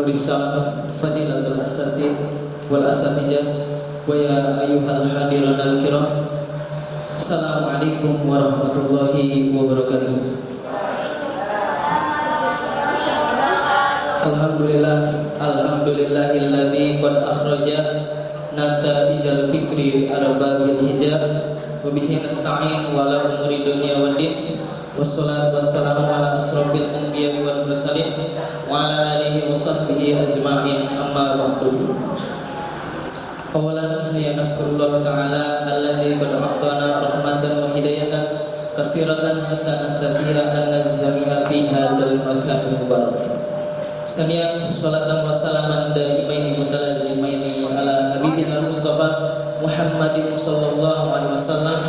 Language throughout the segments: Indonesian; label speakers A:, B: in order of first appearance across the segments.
A: risalah fadilatul asatid wal asatijah wa ya ayyuhal hadirin al-kiram. Assalamualaikum warahmatullahi wabarakatuh. Alhamdulillahilladzi qad akhraja nataijal fikri arbabil hijab wa bihi nasta'in wa la umuri dunya waddin. Wassalatu wassalamu ala asrofil anbiya'i wal mursalin wa ala alihi wa sahbihi ajma'in, amma ba'du. Awalan ya nasrullah ta'ala alladzi qad a'tana rahmatan wa hidayatan katsiratan hatta nastati'a an nazdami'a fi hadzal makan mubarak. Saniyan salatan wa salaman daimaini mutalazimaini ala habibina Mustafa Muhammadin sallallahu alaihi wasallam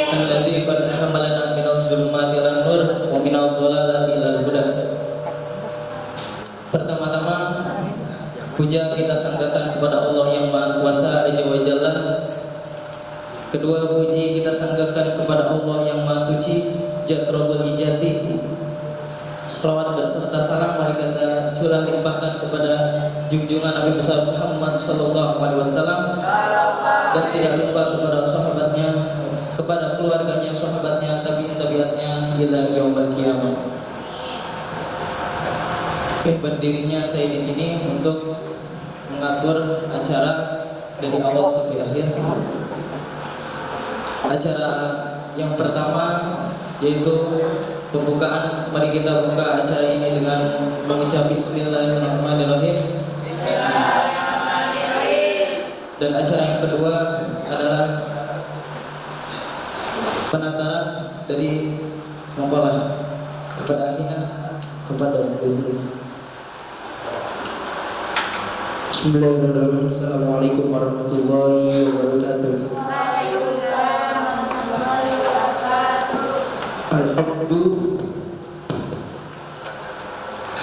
A: alladzi qad hamalana minaz zulumati ilan nur wa minadh dhalalati ilal huda. Pertama-tama puja kita sanggakan kepada Allah yang Maha Kuasa Azza wa Jalla. Kedua, puji kita sanggakan kepada Allah yang Maha Suci Jatrobul Ijati. Salawat berserta salam mari kita curah limpahkan kepada junjungan Nabi besar Muhammad sallallahu alaihi wasallam, dan tidak lupa kepada sahabatnya, kepada keluarganya, sahabatnya, tabi'atnya ila yaumil qiyamah. Berdirinya saya di sini untuk mengatur acara dari awal sampai akhir. Acara yang pertama yaitu pembukaan. Mari kita buka acara ini dengan mengucap Bismillahirrahmanirrahim. Dan acara yang kedua adalah penataran dari mempelai kepada Ahina kepada Ibu. Bismillahirrahmanirrahim. Assalamualaikum warahmatullahi wabarakatuh.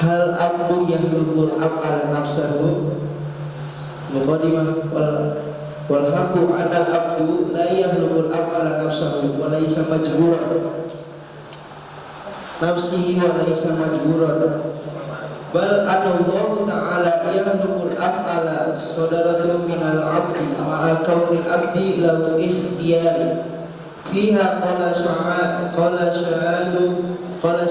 A: Hal abdu yahlul af'al nafsahu muqaddimah wal haqu anal abdu la yahlul af'al nafsahu wa laysa majburan nafsihi wa laysa majburan bal anallahu ta'ala yahlul af'ala sadaratun minal abdi ma'a kaunil abdi lahu ikhtiyari fiha qala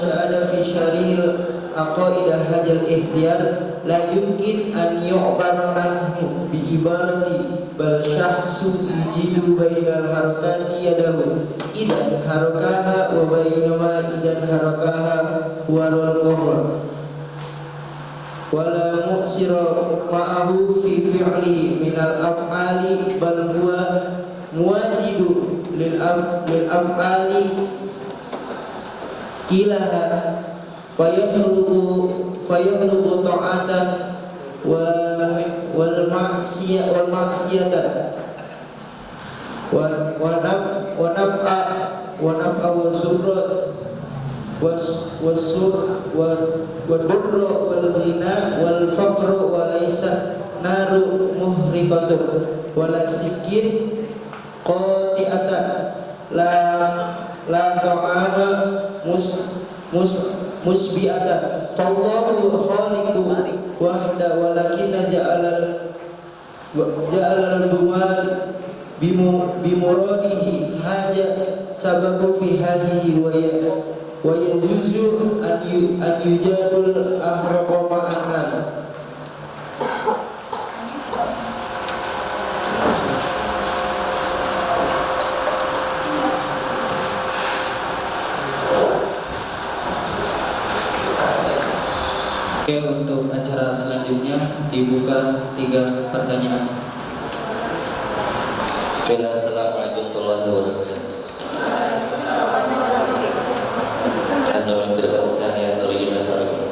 A: sya'ada fi syarihil aqaidah hajal ihtiyar la yumkin an yu'bar anhu bi ibarati bal syakhsu yujidu bainal harakati yadahu idan harakaha wa bainama idan harakaha warul qahr wala mu'sira ma'ahu fi fi'li minal af'ali bal huwa muwajidu lil af'ali ilaha fayahlubu ta'atan wal maksiyatan wa naf'a wa surra wa durra wal ghina wal faqra wa laysa naru muhriqatun wala sikin qati'atan la ta'ama musbi'atan fallahu khaliqu wahda walakinna ja'alal dumar bimuradihi haja sababu fi hadhihi wa yajuzu an yujadul ahraqa ma'anan. Oke, untuk acara selanjutnya dibuka 3 pertanyaan.
B: Assalamualaikum warahmatullahi wabarakatuh. Anda terkasih yang dari masyarakat.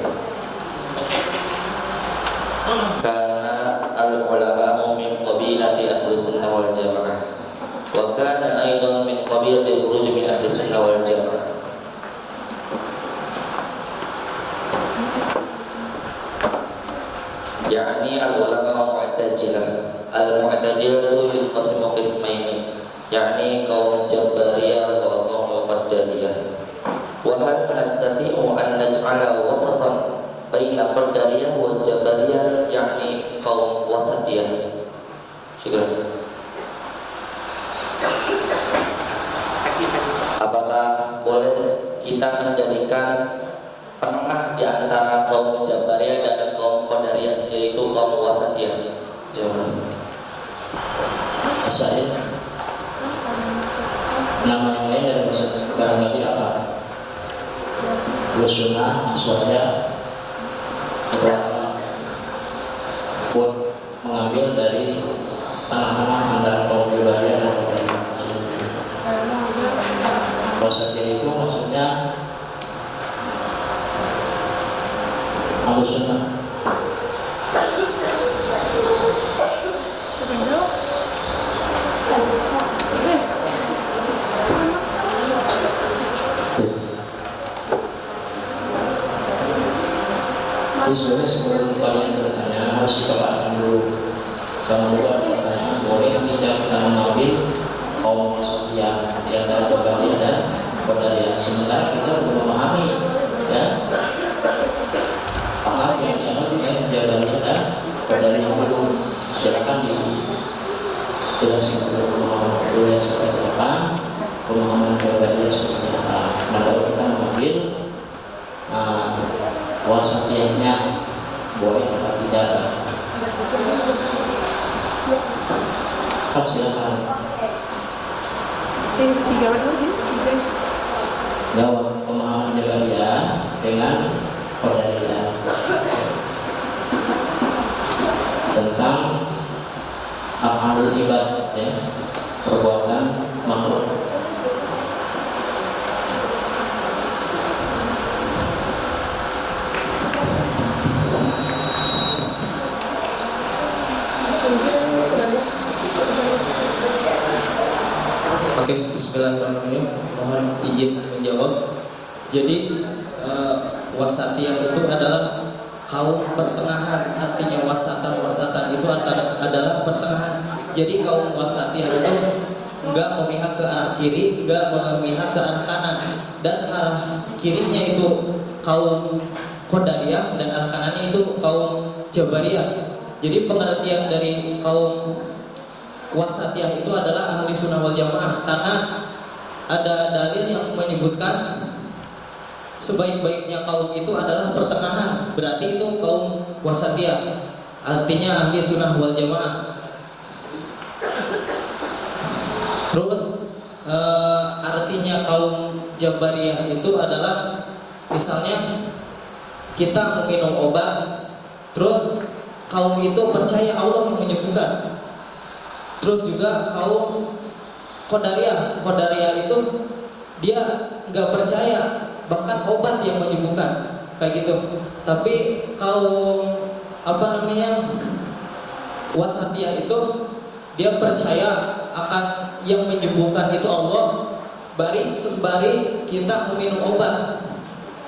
B: Karena al-ulama min qabilati ahli sunnah wal jamaah, wa kana aidan min qabilati khuruj min ahli sunnah wal jamaah. Yani al-ulama mu'tazilah. Al-mu'tazilah yanqasimu qismaini, yani kaum jabariyah wa kaum qadariyah. Wa hal nastati'u an naj'ala wasatan baina qadariyah kita menjadikan penengah di antara kaum Jabariyah dan kaum Qadariyah, yaitu kaum Wasatiyah.
C: Saya nama yang lain dari Wasatiyah barangkali apa? Sunnah, Aswadiyah, buat mengambil dari tengah-tengah antara kaum Jabariyah dan Qadariyah. Wasatiyah itu maksudnya Sunnah. Jadi sebenarnya sebelum kalian bertanya harus dikatakan dulu. Kalau ada pertanyaan boleh tidak kita mengambil kaum Wasatiyah di antara Jabariyah dan Qadariyah. Sementara kita belum memahami ya paham yang dianggap Jabariyah dan Qadariyah belum. Silakan dijelaskan dulu ya seperti apa pemahaman Jabariyah seperti apa. Nah kalau kita mengambil Wasatiyahnya boleh atau tidak? Silakan. Jawab pemahaman Jabariyah dengan Qadariyah tentang af'alul ibad, ya, perbuatan makhluk.
A: Oke, bismillahirrahmanirrahim. Mohon izin menjawab. Jadi wasatiyah itu adalah kaum pertengahan. Artinya wasatan itu adalah pertengahan. Jadi kaum wasatiyah itu enggak memihak ke arah kiri, enggak memihak ke arah kanan, dan arah kirinya itu kaum Qadariyah dan arah kanannya itu kaum Jabariyah. Jadi pengertian dari kaum Wasatiyah itu adalah ahli sunnah wal jamaah, karena ada dalil yang menyebutkan sebaik-baiknya kaum itu adalah pertengahan. Berarti itu kaum Wasatiyah, artinya ahli sunnah wal jamaah. Terus artinya kaum Jabariyah itu adalah misalnya kita meminum obat, terus kaum itu percaya Allah yang menyembuhkan. Terus juga kaum Qadariyah itu dia nggak percaya bahkan obat yang menyembuhkan kayak gitu. Tapi kaum Wasatiyah itu dia percaya akan yang menyembuhkan itu Allah, sembari kita meminum obat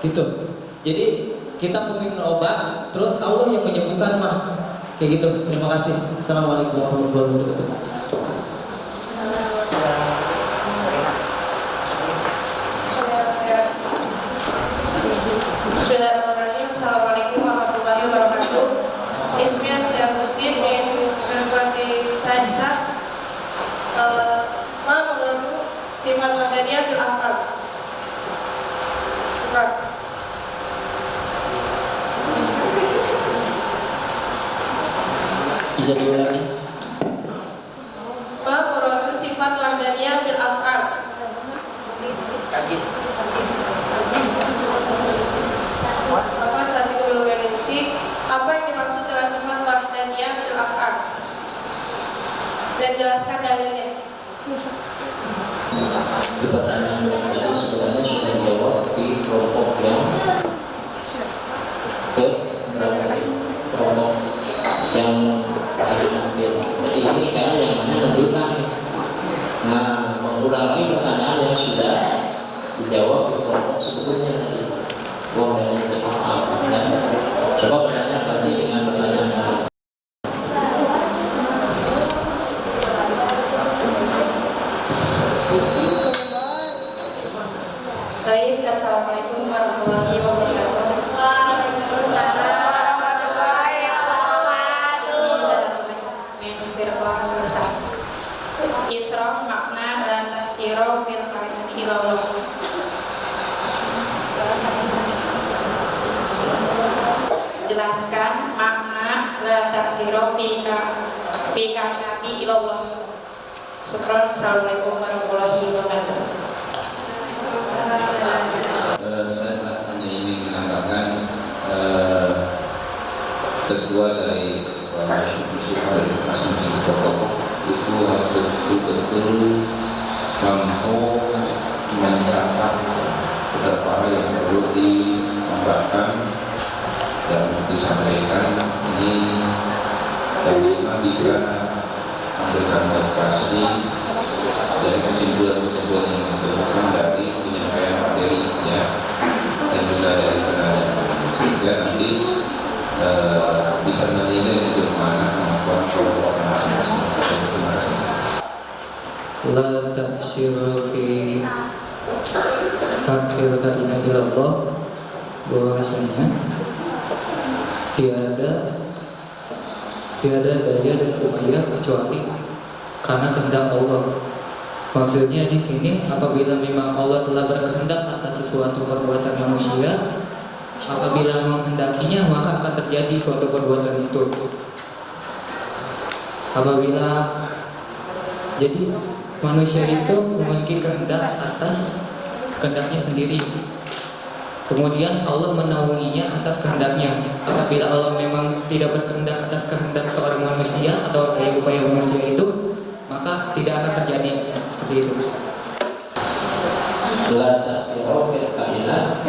A: gitu. Jadi kita meminum obat terus Allah yang menyembuhkan mah kayak gitu. Terima kasih. Assalamualaikum warahmatullahi wabarakatuh.
D: Bismillahirrahmanirrahim. Assalamualaikum warahmatullahi wabarakatuh. Ismi Astri Agustin min Firqati Sadisah. Ma menurut sifat wahdaniah fil af'al.
A: Bisa diulangi?
D: Ma menurut sifat wahdaniah fil af'al. Apa saat itu belum definisi apa yang dimaksud dengan sifat wahdaniyah fil af'al dan jelaskan dalilnya.
C: Pertanyaan yang tadi sebenarnya sudah dijawab di kelompok yang kelompok yang ada ambil. Jadi ini kan yang mengulang. Nah, mengulang lagi pertanyaan yang sudah dijawab di kelompok sebelumnya tadi. Wong dan itu apa? Coba bertanya tadi dengan pertanyaan lain.
D: Baik, assalamualaikum warahmatullahi wabarakatuh. Waalaikumsalam warahmatullahi wabarakatuh. Bismillahirrahmanirrahim. Selesai. Isra makna dan tasiro fil kainati ilallah.
E: menjelaskan makna la ta'siru fika nabi ilallah. Assalamualaikum warahmatullahi wabarakatuh.
F: Saya hanya ingin menambahkan ketua dari musyrik dari masing-masing tokoh itu harus betul-betul mampu mencatat beberapa hal yang perlu ditambahkan dan disampaikan. Ini bagaimana bisa memberikan motivasi dari kesimpulan-kesimpulan yang ditemukan dari penyampaian materinya dan juga dari penelitian, sehingga nanti bisa menilai sejauh mana kemampuan kelompok masing-masing. Terima kasih.
A: La ta'siru fi akhir kalimah ilallah, bahwasanya tiada daya dan upaya kecuali karena kehendak Allah. Maksudnya di sini apabila memang Allah telah berkehendak atas sesuatu perbuatan manusia, apabila menghendakinya maka akan terjadi suatu perbuatan itu. Apabila jadi manusia itu memiliki kehendak atas kehendaknya sendiri, kemudian Allah menaunginya atas kehendaknya. Apabila Allah memang tidak berkehendak atas kehendak seorang manusia atau daya upaya manusia itu, maka tidak akan terjadi seperti itu.
C: La ta'siru fika illallah.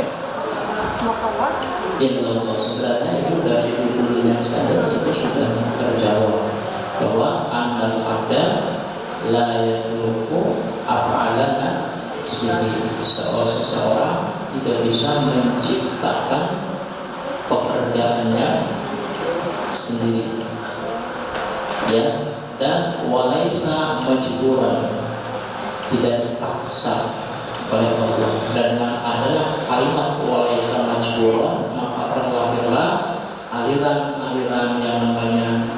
C: Sebenarnya itu dari dulunya saja itu sudah terjawab bahwa annal abda la yakhluqu af'alana. Seseorang tidak bisa menciptakan pekerjaannya sendiri, ya, dan walaisa majburan, tidak dipaksa oleh Allah. Dan adalah kalimat walaisa majburan, maka terlahirlah aliran-aliran yang namanya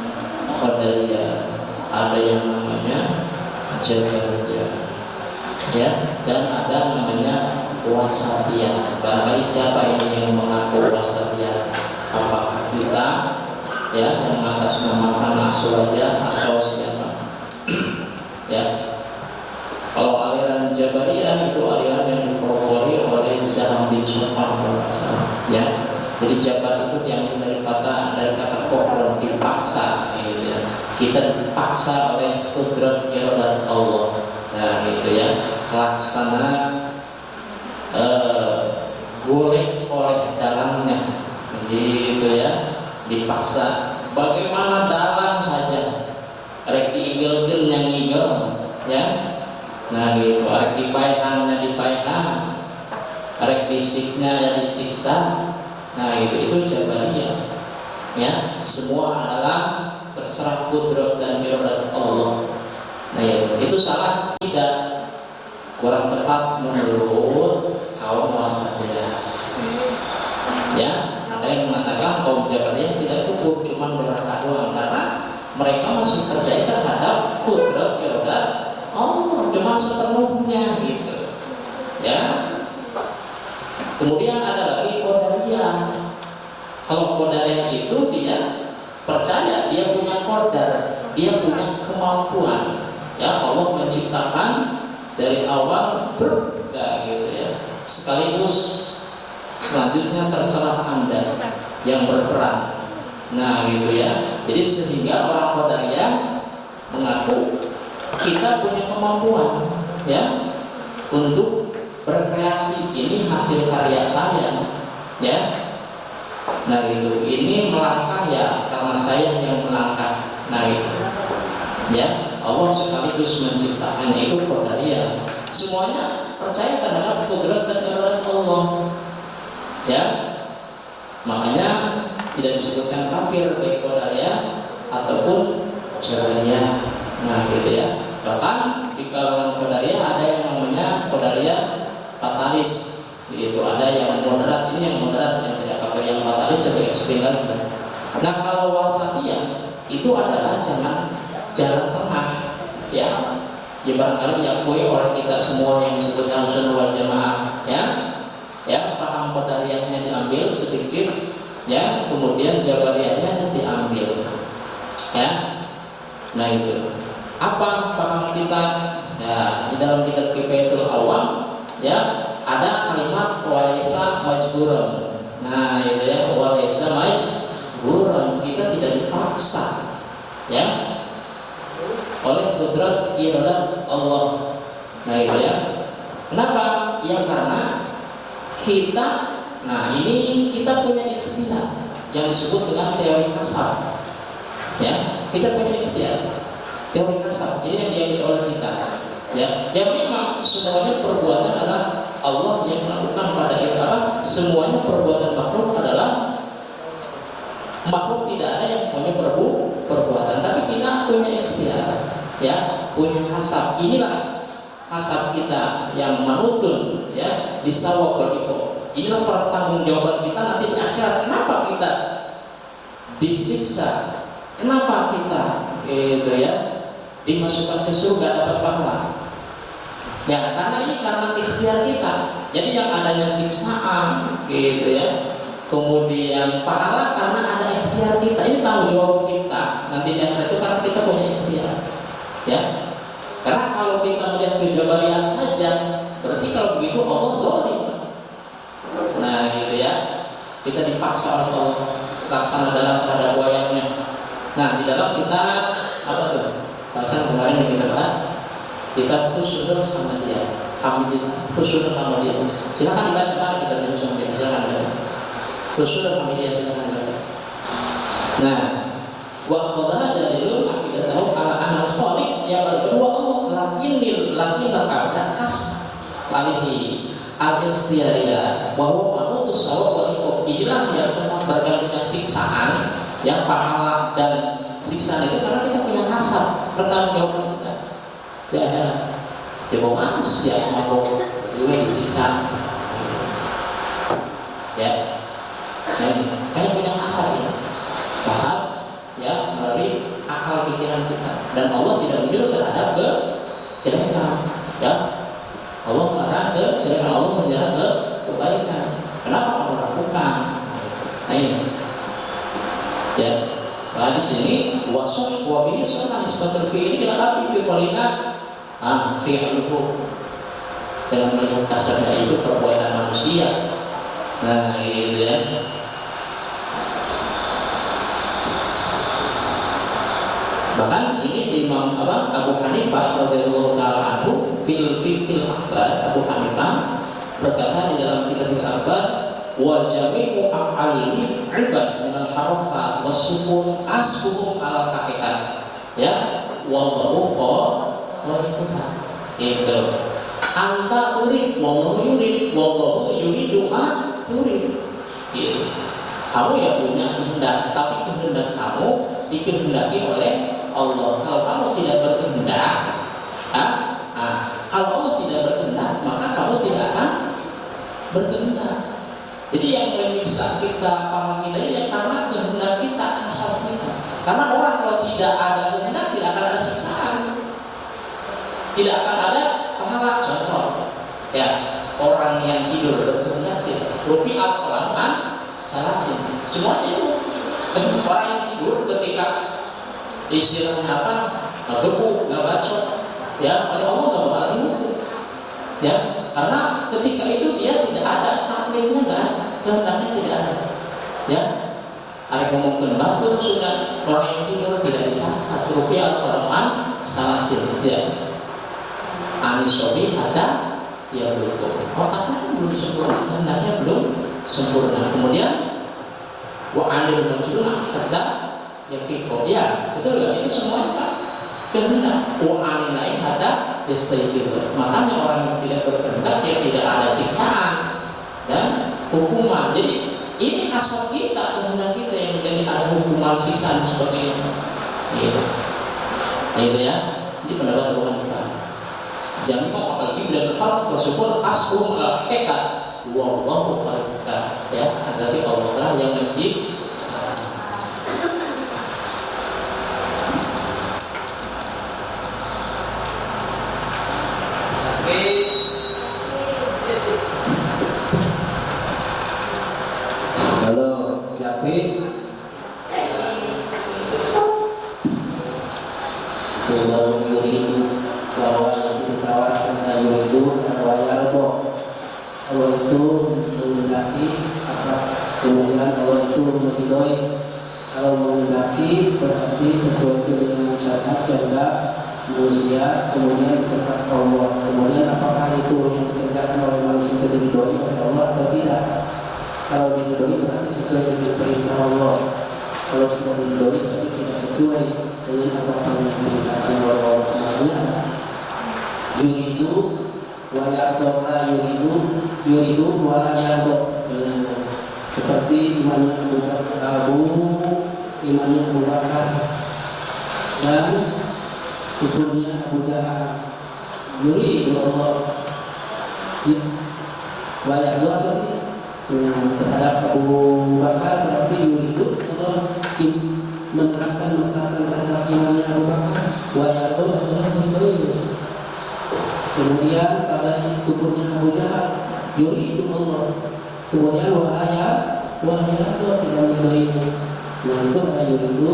C: Qadariyah, ada yang namanya Jabariyah, ya, dan ada namanya Wasatiyah. Barangkali siapa ini yang mengaku Wasatiyah? Apakah kita, ya, yang mengatasnamakan Aswadiyah atau siapa? Ya, kalau aliran Jabariyah itu aliran yang dipelopori oleh Zaham bin Sultan, ya. Jadi Jabar itu yang dari kata kohron, dipaksa, gitu ya. Kita dipaksa oleh kudrat iradat Allah. Nah, gitu ya, laksana golek oleh dalamnya, gitu ya, dipaksa. Bagaimana dalam saja, rek diigel-igel yang igel, ya. Nah, gitu, rek dipaihannya dipaihan, rek disiknya ya disiksa. Nah, itu Jabariyah, ya. Semua adalah terserah kudrat dan iradat Allah. Nah, ya, itu salah tidak, kurang tepat menurut kaum Wasatiyah, ya. Ada yang mengatakan kaum Jabariyah tidak kufur, cuma neraka doang, karena mereka masih percaya terhadap kudrat iradat Allah, cuma sepenuhnya, gitu, ya. Kemudian ada lagi Qadariyah. Kalau Qadariyah itu dia percaya dia punya qadar, dia punya kemampuan. Ya, Allah menciptakan dari awal gitu ya. Sekaligus selanjutnya terserah Anda yang berperan. Nah, gitu ya. Jadi sehingga orang Qadariyah mengaku kita punya kemampuan, ya, untuk berkreasi. Ini hasil karya saya, ya. Nah, gitu. Ini melangkah ya karena saya yang melangkah. Nah, itu, ya. Allah sekaligus menciptakan, itu Qadariyah. Semuanya percaya terhadap kudrat dan iradat Allah, ya. Makanya tidak disebutkan kafir baik Qadariyah ataupun Jabariyah. Nah, gitu ya. Bahkan di kalangan Qadariyah ada yang namanya Qadariyah fatalis, gitu. Ada yang moderat, ini yang moderat, yang tidak pakai yang fatalis sebagai eksperimen. Nah, kalau Wasatiyah itu adalah jalan tengah, ya. Ya, barangkali diakui oleh kita semua yang disebut Ahlussunnah wal Jamaah, ya. Ya, paham Qadariyahnya diambil sedikit, ya, kemudian jabariyahnya diambil, ya. Nah itu apa paham kita? Ya, di dalam kitab Kifayatul Awam, ya, ada kalimat walaysa majburan. Nah itu ya, walaysa majburan, kita tidak dipaksa, ya, oleh kudrat iradat Allah. Nah itu ya. Kenapa? Ya karena kita, nah ini kita punya ikhtiar yang disebut dengan teori kasar. Ya, kita punya ikhtiar teori kasar. Ini yang diambil oleh kita. Ya, yang memang semuanya perbuatan adalah Allah yang melakukan pada kita. Semuanya perbuatan makhluk adalah makhluk, tidak ada yang punya perbuatan, tapi kita punya ikhtiar, ya, punya kasar. Inilah kasar kita yang menuntun, ya, di sawab berikut. Inilah pertanggungjawaban kita nanti di akhirat. Kenapa kita disiksa? Kenapa kita itu ya dimasukkan ke surga dapat pahala? Ya karena ini karena ikhtiar kita. Jadi yang adanya siksaan gitu ya, kemudian pahala karena ada ikhtiar kita. Ini tanggung jawab kita nanti di akhirat itu karena kita punya ikhtiar, ya. Karena kalau kita melihat kejabariyah saja, berarti kalau begitu Allah zalim. Nah gitu ya, kita dipaksa oleh Allah laksana dalam terhadap wayangnya. Nah di dalam kita apa tuh? Bahasan kemarin yang kita bahas, kita Husnul Hamidiyah. Silakan dibaca Pak, kita baca sampai silakan baca. Husnul Hamidiyah silakan dibaca. Nah, wa khadha dalilun aqidatahu ala anal khaliq, yang kedua Allah lakinil abda kas alihi al-ikhtiyariyah bahwa manutus sawab wal iqab. Inilah yang bergantungnya siksaan, yang pahala dan siksaan itu karena kita punya kasar, pertanggungjawaban kita. Ya mau manas ya sama kau juga disiksa. Ya, kayak punya kasar ya, kasar ya melalui akal pikiran kita. Dan Allah tidak menyuruh terhadap kejelekan, ya. Allah melarang kejelekan, Allah menyuruh kebaikan. Kenapa Allah lakukan? Nah ini, ya. Nah di sini wasuf wabihi soal nisbatul fi'li dengan api fi'lina fi'luhu, dalam bentuk kasarnya itu perbuatan manusia. Nah gitu ya. Bahkan ini Imam Abu Hanifah radhiyallahu taala anhu fil fiqhil akbar, Abu Hanifah berkata di dalam kitab al-akbar, wa jami'u af'alihi ibad min al-harakat was-sukun asbuhum ala haqiqat, ya, wallahu khaliquha. Itu anta turid wallahu yurid, wallahu yuridu ma turid. Gitu. Kamu ya punya kehendak, tapi kehendak kamu dikehendaki oleh Allah. Kalau kamu tidak berkehendak, kalau Allah tidak berkehendak, maka kamu tidak akan berkehendak. Jadi yang menyiksa kita, pahala kita ini karena kehendak kita, kasar kita. Karena orang kalau tidak ada kehendak, tidak akan ada siksaan, tidak akan ada pahala. Contoh, ya, orang yang tidur berkehendak, rupi al-qalam salasin. Semuanya itu orang yang tidur ketika istilahnya apa? Nggak gebuk, nggak bacot, ya, oleh Allah nggak bakal dihukum, ya, karena ketika itu dia tidak ada taklifnya, nggak ada, kehendaknya tidak ada, ya. Ada ngomongin batu sudah orang yang tidur tidak dicatat, rupiah al-Quran salasin, ya. Anisobi ada, ya belum, otaknya belum sempurna, kehendaknya belum sempurna. Kemudian wa anil majnun kata ya fiko, ya betul nggak? Itu semuanya Pak kehendak. Wa anil lain kata istiqil. Makanya orang yang tidak berkehendak ya tidak ada siksaan dan hukuman. Jadi ini kasar kita, kehendak kita yang menjadi ada hukuman, siksaan seperti itu. Gitu. Itu ya. Ini pendapat Tuhan kita. Jangan kok apalagi bila berharap bersyukur kasum al-haqiqat. Wallahu khaliqah, ya, tapi Allah lah yang mencipta.
G: Kalau ya
C: baru yuridu bahwa ditawarkan yuridu atau yardo. Allah itu menghendaki apa, kemudian Allah itu meridhoi. Kalau menghendaki berarti sesuatu dengan syarat kehendak manusia, kemudian kehendak Allah. Kemudian apakah itu yang dikerjakan oleh manusia itu diridhoi oleh Allah atau tidak? Kalau diridhoi berarti sesuai dengan perintah Allah. Kalau tidak diridhoi berarti tidak sesuai dengan apa yang dikerjakan oleh Allah. Makanya yuridu wa yarda, yuridu wa la yarda. Seperti imannya Abu Bakar dan kuburnya Abu Jahal. Yuridu Allah wa yarda terhadap Abu Bakar berarti yuridu Allah menerapkan terhadap imannya Abu Bakar. Wa yarda adalah meridhoi. Kemudian pada kuburnya Abu Jahal yuridu Allah. Kemudian wahaya itu tidak meridhoi. Nah itu ada yuridu,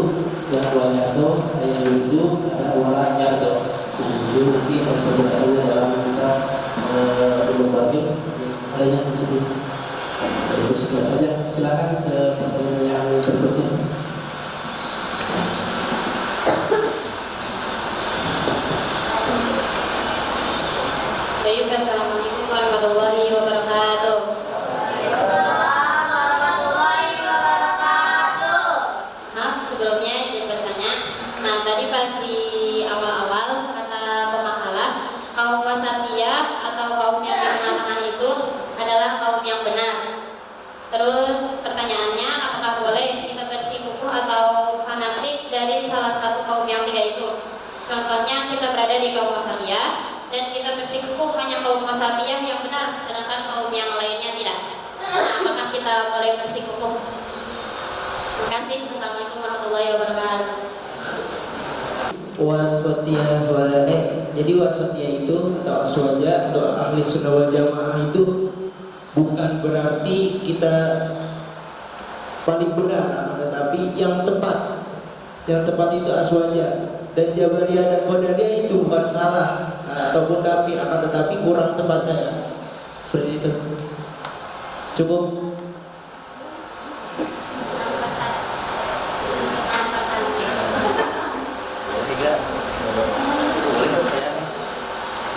C: ya wahaya ada yuridu, ada wahaya. Nah ini nanti ada pembahasannya dalam kitab Al-Mubagir adanya di sini. Itu sekian saja. Silakan ke pertanyaan yang berikutnya.
E: Baik, assalamualaikum warahmatullahi wabarakatuh. Maaf sebelumnya izin bertanya. Nah tadi pas di awal-awal kata pemakalah kaum wasatiyah atau kaum yang di tengah-tengah itu adalah kaum yang benar. Terus pertanyaannya, apakah boleh kita bersikukuh atau fanatik dari salah satu kaum yang tiga itu? Contohnya kita berada di kaum wasatiyah dan kita bersikukuh hanya kaum wasatiyah yang benar, sedangkan kaum yang lainnya tidak. Apakah kita boleh bersikukuh? Terima kasih. Assalamualaikum warahmatullahi wabarakatuh.
A: Jadi wasatiyah itu atau aswaja atau ahli sunnah wal jamaah itu bukan berarti kita paling benar, tetapi yang tepat. Yang tepat itu aswaja. Dan Jabariyah dan Qadariyah itu bukan salah ataupun kafir, akan tetapi kurang tepat saya. Seperti itu. Cukup.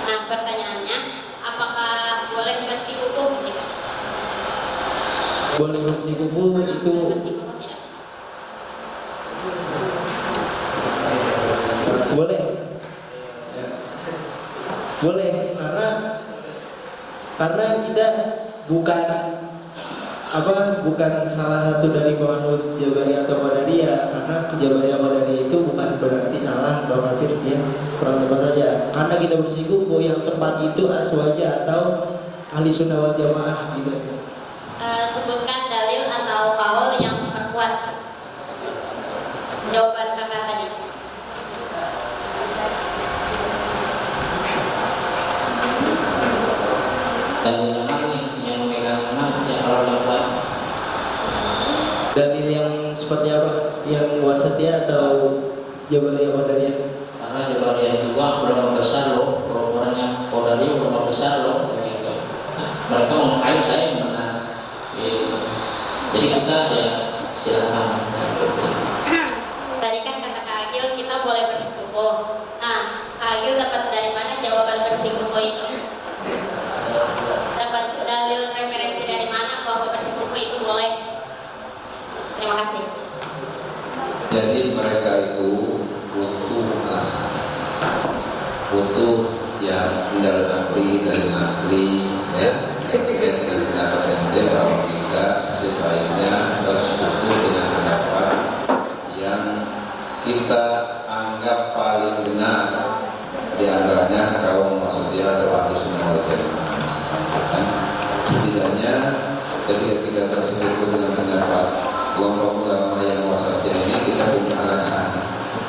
E: Nah pertanyaannya, apakah boleh bersikukuh?
A: Boleh bersikukuh itu
E: Bersikukuh tidak?
A: boleh sih, karena kita bukan salah satu dari penganut Jabariyah atau Qadariyah. Karena Jabariyah Qadariyah itu bukan berarti salah atau kafir, ya kurang tepat saja. Karena kita bersikukuh yang tepat itu aswaja atau ahli sunnah wal jamaah gitu.
E: Sebutkan dalil atau kaul yang memperkuat jawaban kakak tadi.
C: Dalil yang mana nih yang memegang mana yang kalau dapat?
A: Dalil yang seperti apa? Yang wasatiyah atau Jabariyah Qadariyah?
C: Karena Jabariyah juga ulama besar loh, laporannya Qadariyah ulama besar loh. Gitu. Nah, mereka mengklaim saya yang benar. Gitu. Jadi kita ya silakan.
E: Tadi kan kata Kak Agil kita boleh bersikukuh. Nah, Kak Agil dapat dari mana jawaban bersikukuh itu? Dapat dalil referensi dari mana bahwa bersikukuh itu boleh? Terima kasih.
F: Jadi mereka itu butuh alasan, butuh yang tinggal nakli dari nakli, ya. Kemudian kita dapatkan dia bahwa kita sebaiknya bersekutu dengan pendapat yang kita anggap paling benar, di antaranya kaum wasatiyah atau ahli sunnah wal jamaah. Setidaknya ketika kita bersekutu dengan pendapat kelompok ulama yang wasatiyah ini, kita punya alasan,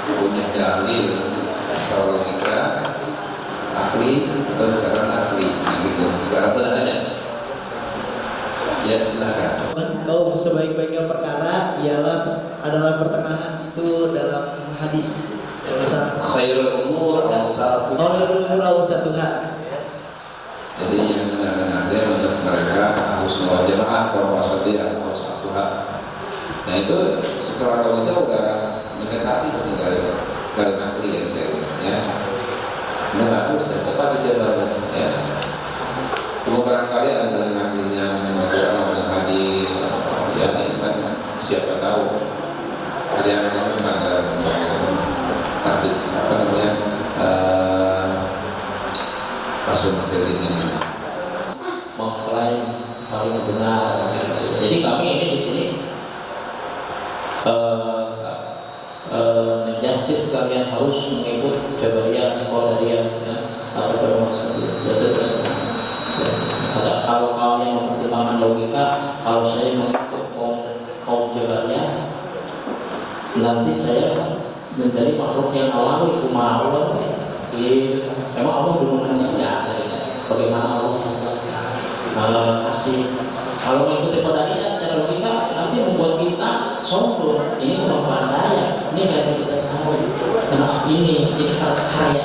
F: punya dalil asal logika, akli atau cara akli, gitu. Ya silakan.
A: Kaum sebaik-baiknya perkara adalah pertengahan itu dalam hadis.
F: Khairul umur awsatuha.
A: Khairul umur awsatuha.
F: Jadi yang benar-benar menurut mereka harus mewajibkan kalau wasatiyah awsatuha. Nah itu secara logika udah mendekati sebenarnya kalimat ya. Nah bagus dan tepat dijabarkan ya. Cuma barangkali ada dari naklinya membaca hadis ya itu kan siapa tahu ada yang ada taktik apa namanya pasal sering ini
C: mengklaim paling benar. Jadi kami ini di sini menjustis kalian harus mengikut Jabariyah, Qadariyah ya, atau bermaksud kalau kalian mempertimbangkan logika, kalau saya mengikut kaum Jabariyah, nanti saya menjadi makhluk yang alami kumaha Allah. Memang Allah belum manusia. Bagaimana Allah sampai kasih? Kalau mengikuti Qadariyah secara logika nanti membuat kita sombong. Ini kemampuan saya, ini karena kita sama. Karena ini karya saya,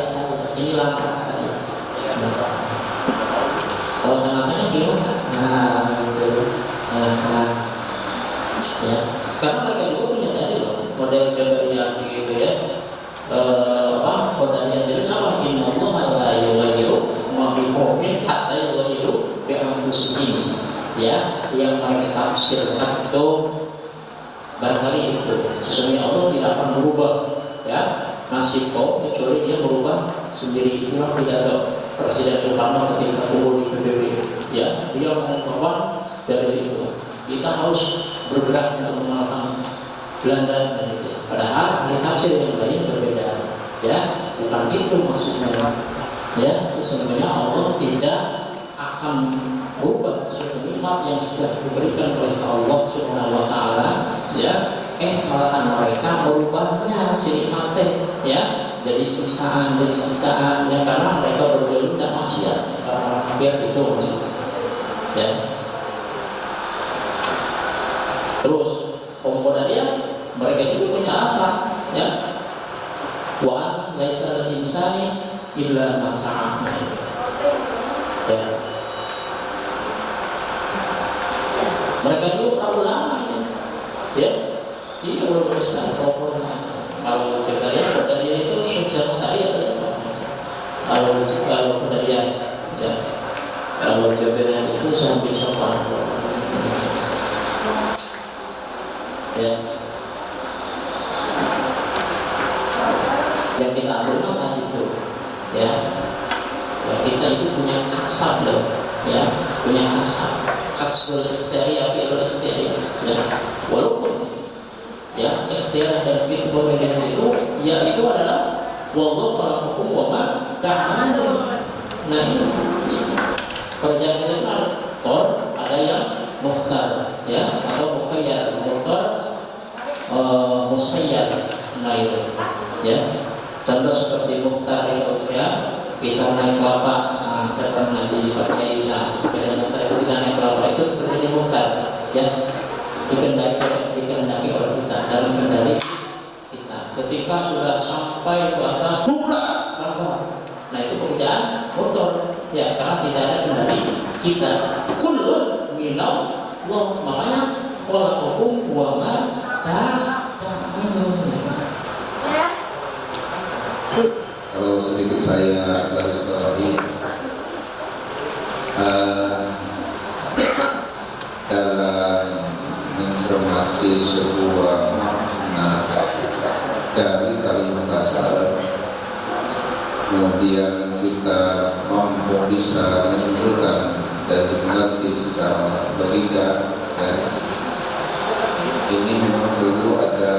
C: ini langkah saya. Kalau tengah-tengah gimana? Ya. Karena mereka juga punya tadi loh model Jabariyah gitu ya. Qadariyah jadi apa? Inna Allah la yughayyiru ma biqaumin hatta yughayyiru bi anfusihim. Ya, yang mereka tafsirkan itu barangkali itu sesungguhnya Allah tidak akan merubah ya nasib kaum kecuali dia merubah sendiri. Itulah pidato Presiden Soekarno ketika kumpul di PBB ya, dia mengungkapkan dari itu kita harus bergerak untuk mengalahkan Belanda dan itu. Padahal ada tafsir yang lain berbeda ya, bukan itu maksudnya ya. Sesungguhnya Allah tidak akan berubah suatu nikmat yang sudah diberikan oleh Allah Subhanahu wa taala ya, malahan mereka merubahnya si nikmatnya ya jadi siksaan ya, karena mereka berdolim dan maksiat karena kafir itu maksudnya ya. Terus kaum Qadariyah mereka juga punya alasan ya, wa laisa lil insani illa ma sa'a ya. Mereka juga para ulama ya. Iya, ulama besar kalau Qadariyah itu sejarah saya kalau Qadariyah ya, kalau Jabariyah itu sampai sopan ya. Yang kita ambil kan itu ya, kita itu punya kasab loh ya, punya kasbul ikhtiyari fi'il ikhtiyari ya. Walaupun ya ikhtiar dan itu pemilihan itu ya itu adalah wallahu khalaqakum wa ma ta'malun. Nah ini kerjaan kita ada yang mukhtar ya atau mukhayyar, mukhtar musayyar. Nah itu ya contoh seperti mukhtar itu ya, kita naik kelapa saya pernah dipakai kita naik kelapa itu seperti mukhtar ya, dikendaki oleh kita dalam kendali kita. Ketika sudah sampai ke atas buka rangka, nah itu pekerjaan motor ya, karena tidak ada kendali kita. Kullun minallah, makanya khalaqakum wa ma ta'malun.
F: Kalau sedikit saya garis bawahi dalam mencermati sebuah makna dari kalimat asal, kemudian kita mampu bisa menyimpulkan dan mengerti secara logika ya. Ini memang perlu ada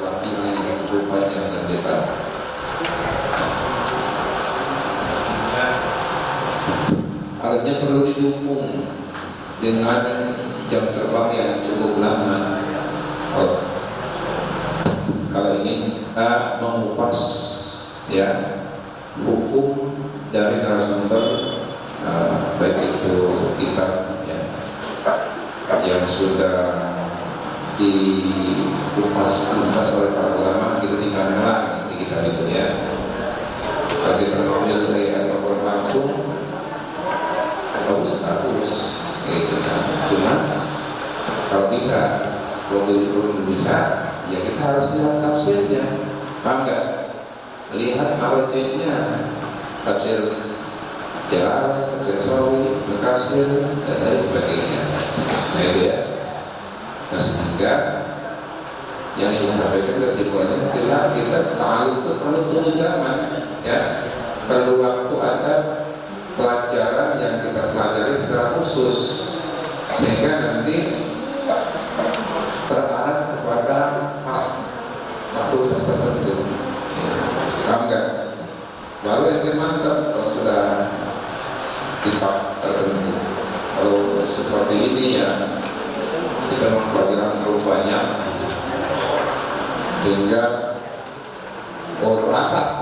F: wakilnya yang cukup banyak dan dekat. Artinya perlu didukung dengan jam terbang yang cukup lama. Kalau ini kita mengupas ya hukum dari narasumber baik itu kitab ya, yang sudah dikupas oleh para ulama, kita tinggal ngelang di kitab itu ya. Kalau kita mengambil dari Al-Quran langsung, bagus gitu kan. Cuma kalau bisa, kalau belum bisa, ya kita harus lihat tafsirnya, paham nggak? Lihat marja'nya, tafsir Jalal, tafsir Sawi, Bekasir, dan lain sebagainya. Nah itu ya. Nah sehingga yang ingin sampaikan kesimpulannya kita tahu itu perlu tunggu zaman ya, perlu waktu ada pelajaran yang kita pelajari secara khusus sehingga nanti terarah kepada fakultas tertentu. Paham nggak? Baru yang mantap kalau sudah di tertentu. Kalau seperti ini ya kita mempelajari terlalu banyak sehingga rasa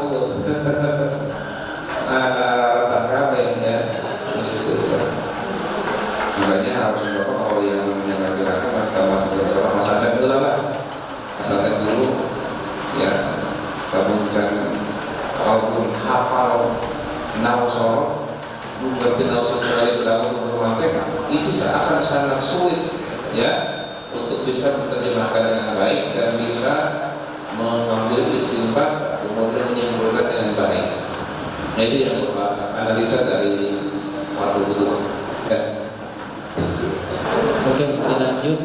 F: tak kami ya. Makanya harus kalau yang mengajarkan masalah masalah dulu lah, masalah dulu ya. Kamu kan kalau hafal nausol, mengerti nausol dari dalam bermanfaat itu akan sangat sulit ya untuk bisa menerjemahkan dengan baik dan bisa mengambil istinbat kemudian menyimpulkan dengan baik. Nah itu yang analisa dari waktu itu ya.
A: Oke, lanjut.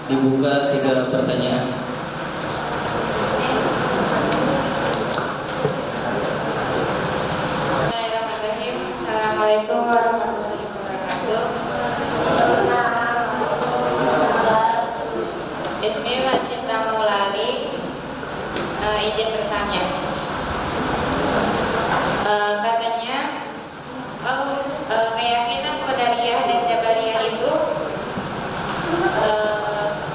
A: Dibuka 3 pertanyaan.
D: Bismillahirrahmanirrahim. Assalamualaikum warahmatullahi wabarakatuh. Ismi Cinta Maulari, izin bertanya. Katanya kalau keyakinan Qadariyah dan Jabariyah itu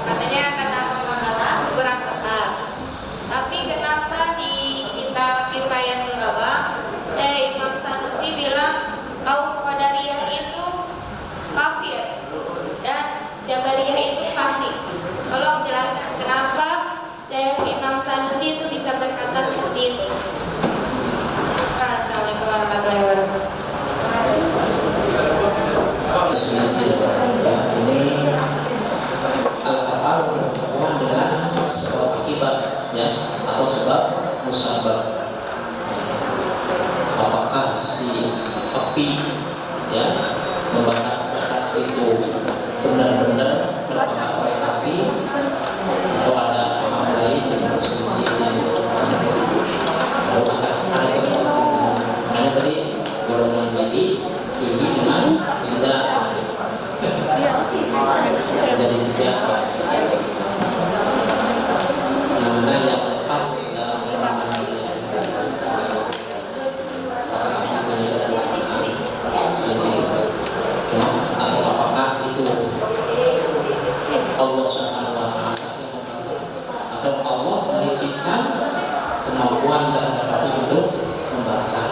D: katanya karena pemahaman kurang tepat. Tapi kenapa di kitab Kifayatul Ulama Imam Sanusi bilang kaum Qadariyah itu kafir dan Jabariyah itu fasik? Tolong jelaskan kenapa Imam Sanusi itu bisa berkata seperti itu. Assalamualaikum warahmatullahi wabarakatuh.
C: Ini al-afal berhubungan dengan sebab akibat ya, atau sebab musabab. Apakah si api ya membakar kertas itu benar-benar terbakar oleh api atau ada hal lain yang harus diuji? Lalu ada tadi golongan jadi tinggi dengan tidak jadi tidak mana yang pas dalam pemahaman atau apakah itu Allah Subhanahu wa Ta'ala atau Allah menitipkan kemampuan terhadap hati untuk membakar.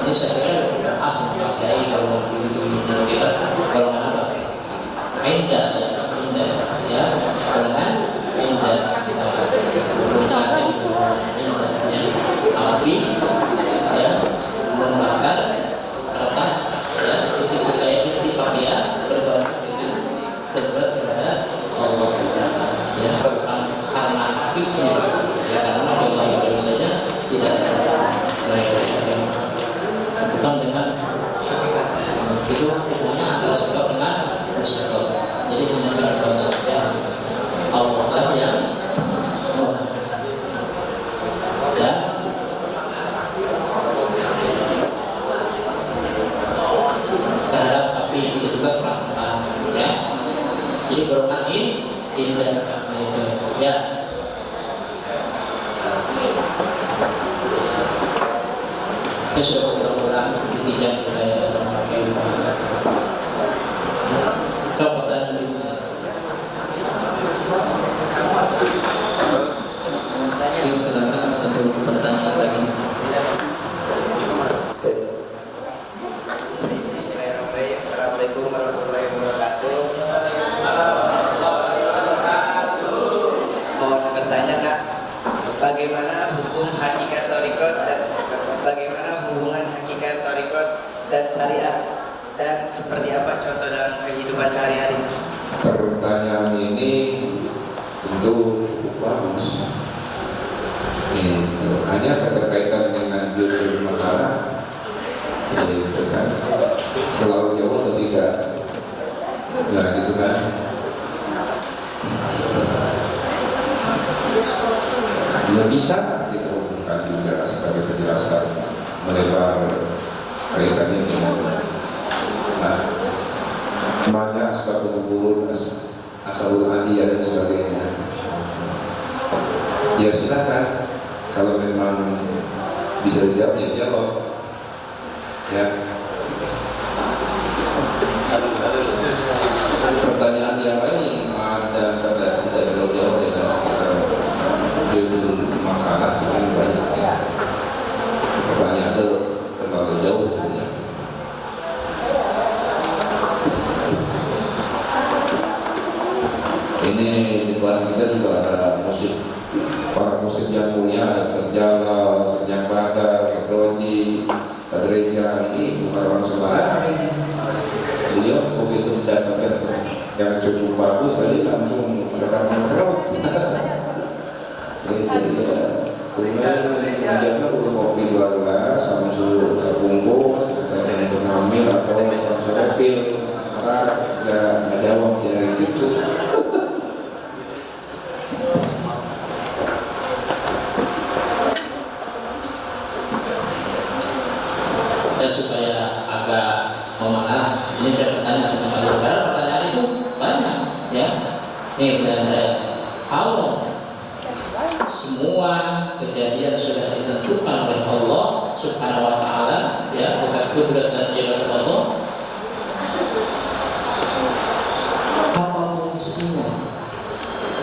C: Ini saya kira bahas memakai kalau kita golongan apa? Indah ya, golongan indah. Kasih indah api ya membakar kertas ya, itu kayak intifak dia berbakat itu terberat kepada Allah ya, karena apinya ya, karena Allah baru saja tidak baik bukan dengan itu hubungannya antara sebab dengan musabab. Jadi hanya kalau saja Allah lah yang dan terhadap api itu juga perlakuan ya. Jadi golongan indah ya. Ini sudah berulang tidak saya memakai bahasa. Coba dan
A: Silakan 1 pertanyaan lagi.
G: Bismillahirrahmanirrahim. Assalamualaikum warahmatullahi wabarakatuh. syariat dan seperti apa contoh dalam kehidupan sehari-hari?
F: Pertanyaan ini tentu cukup bagus. Hanya keterkaitan dengan judul makalah, itu kan terlalu jauh atau tidak? Nah, gitu kan. Ya bisa kita hubungkan juga sebagai penjelasan melebar kaitannya dengan namanya asbabul wurud, asbabul aliyah dan sebagainya. Ya silakan, kalau memang bisa dijawab ya jawab. Ya. Pertanyaan yang lain ada tidak jauh dengan sekitar judul makalah sebenarnya banyak. Pertanyaan itu terlalu jauh sebenarnya. Ini di luar kita juga ada musik, para musik yang mulia, ada Terjala, Sejak Badar, Kedroji, Badreja, ini bukan orang sembarangan ini. Beliau begitu mendapatkan yang cukup bagus saja langsung rekaman crowd. Jadi kemudian menjaga untuk kopi 12 Samsul Sabungko, seperti yang hamil atau Samsul Repil, maka nggak jawab ya gitu.
C: Supaya agak memanas, ini saya bertanya sama kalian karena pertanyaan itu banyak ya. Ini pertanyaan saya, kalau semua kejadian sudah ditentukan oleh Allah Subhanahu wa Ta'ala, ya, bukan kudrat dan jalan Allah, apa fungsinya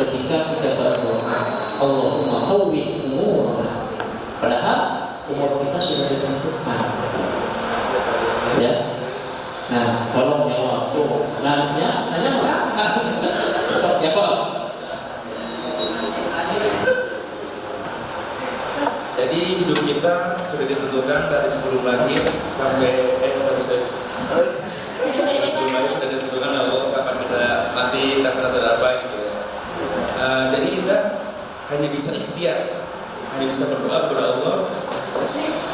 C: ketika kita berdoa Allahumma hawwi umurana, padahal umur kita sudah ditentukan? Ya, nah tolong jawab tuh. Nanya apa? Sok jawab.
H: Jadi hidup kita sudah ditentukan dari sebelum lahir sampai sebelum lahir sudah ditentukan Allah kapan kita mati, kapan atau apa gitu ya. Jadi kita hanya bisa ikhtiar, hanya bisa berdoa kepada Allah.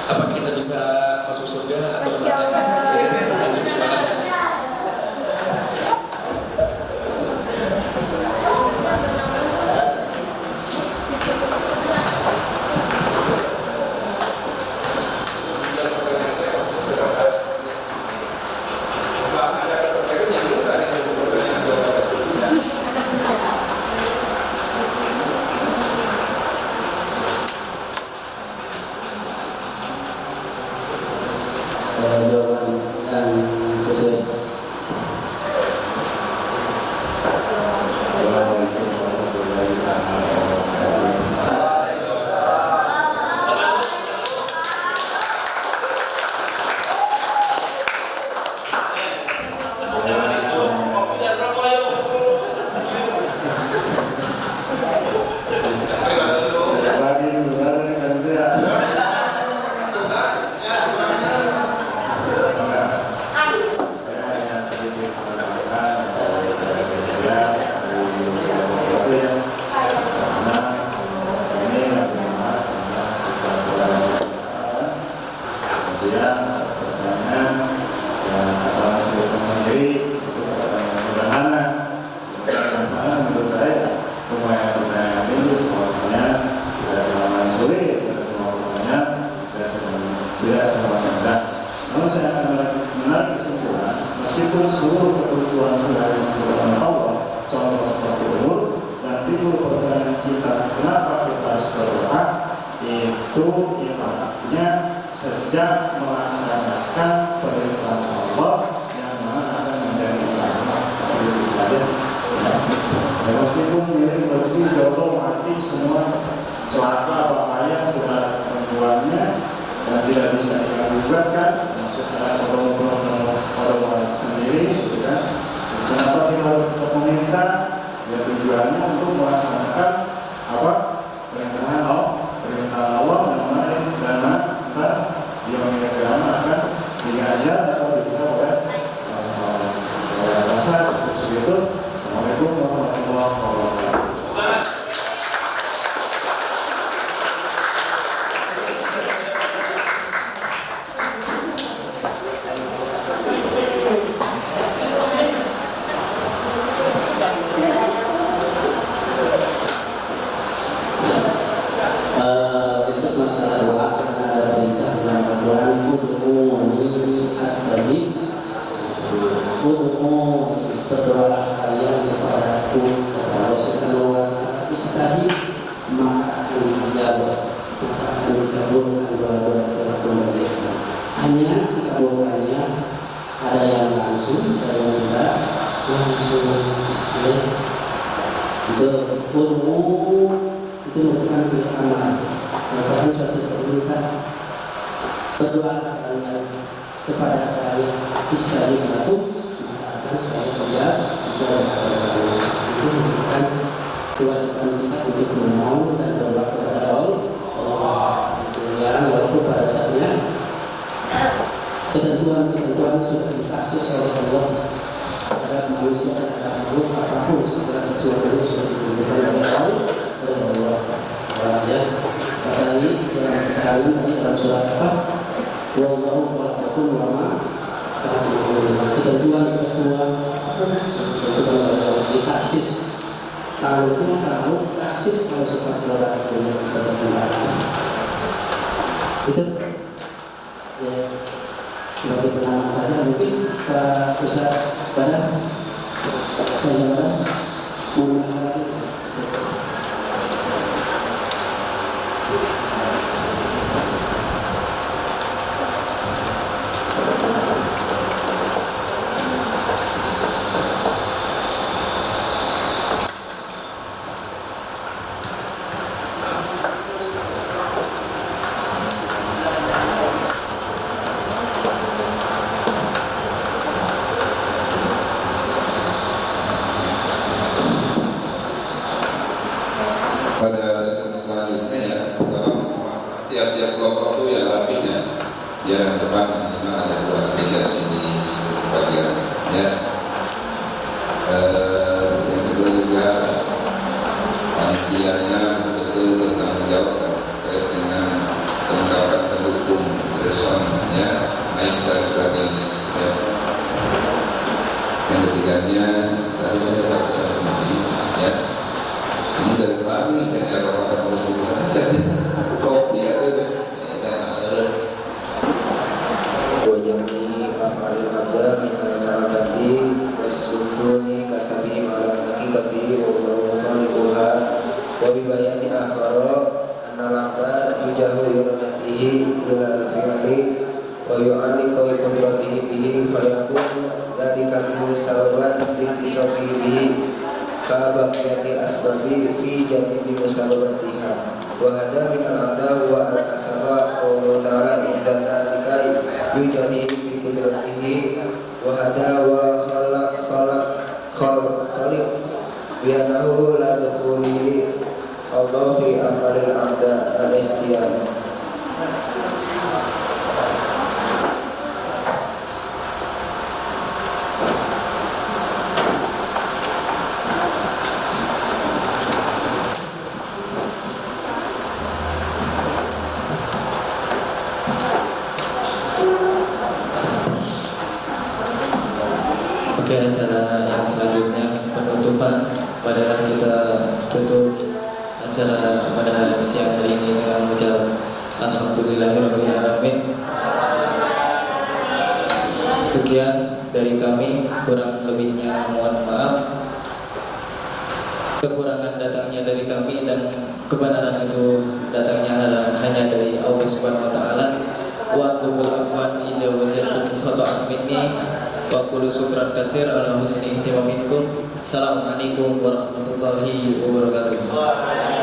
H: Apa kita bisa masuk surga atau neraka? Terima kasih.
I: Jawaban yang sesuai. Meskipun seluruh kebutuhan sudah ditentukan Allah, contoh seperti umur dan timbul pertanyaan kita, kenapa kita harus berdoa? Itu ibaratnya sejak melaksanakan perintah Allah yang mana akan menjadi ulama seluruh saja. Meskipun milik rezeki jodoh mati semua celaka bahaya sudah tentuannya dan tidak bisa dikabulkan, maksud orang sendiri, gitu kan? Kenapa kita harus tetap meminta? Ya tujuannya untuk melaksanakan apa? Perintah Allah dan mana dia memiliki akan diajar atau
C: langsung dan yang tidak langsung ya. Itu umum itu merupakan amal, merupakan suatu permintaan. Berdoa kalian kepada saya istri aku, maka akan saya jawab itu merupakan kewajiban kita untuk memohon dan berdoa kepada Allah. Itu ya, walaupun pada saatnya ketentuan sudah dikasih oleh Allah terhadap manusia dan makhluk apapun, segala sesuatu sudah ditentukan oleh Allah. Jelas ya. Kata ini dalam keterangan tadi dalam surat apa? Wallahu khalaqakum wa ma ta'malun. Ketentuan ditaksis. Kalau taksis kalau seperti orang itu ya, sebagai pengaman saja mungkin Pak Ustaz Badar mau menambahkan.
F: Pada sesi selanjutnya ya, tiap-tiap kelompok itu ya rapinya jalan depan minimal ada 2-3 sini bagian ya. Yang kedua juga panitianya betul bertanggung jawab terkait dengan kelengkapan pendukung respon ya, naik dan sebagainya ya. Yang ketiganya tadi saya dapat pesan sendiri ya. Ini dari pagi jadi ada rasa urus-urusan aja kopi ada
G: wajami afalil abda minal harakati wasukuni kasabihim ala hakikati wa khaliquha wa bibayani akhara anna labda yujahu iradatihi ilal fi'li wa yu'alliqa wa qudratihi bihi fayakun dhalika minhu sababan liktisofi bihi kabaqiyati asbabi fi janibi musababatiha wa hada min al-abda wa al-kasaba wa ta'ala inda dhalika yujani bi qudratihi wa hada wa khaliq bi'annahu la dukhuli Allah fi amalil abda al-ikhtiyar.
A: Oke, acara yang selanjutnya penutupan adalah kita tutup acara pada siang hari ini dengan mengucap Alhamdulillahirrahmanirrahim. Sekian dari kami, kurang lebihnya mohon maaf. Kekurangan datangnya dari kami dan kebenaran itu datangnya hanya dari Allah Subhanahu wa taala. Wa qul afwan ijawajatu khata'an minni wa qul syukran katsir ala husni ihtimamikum. Assalamualaikum warahmatullahi wabarakatuh.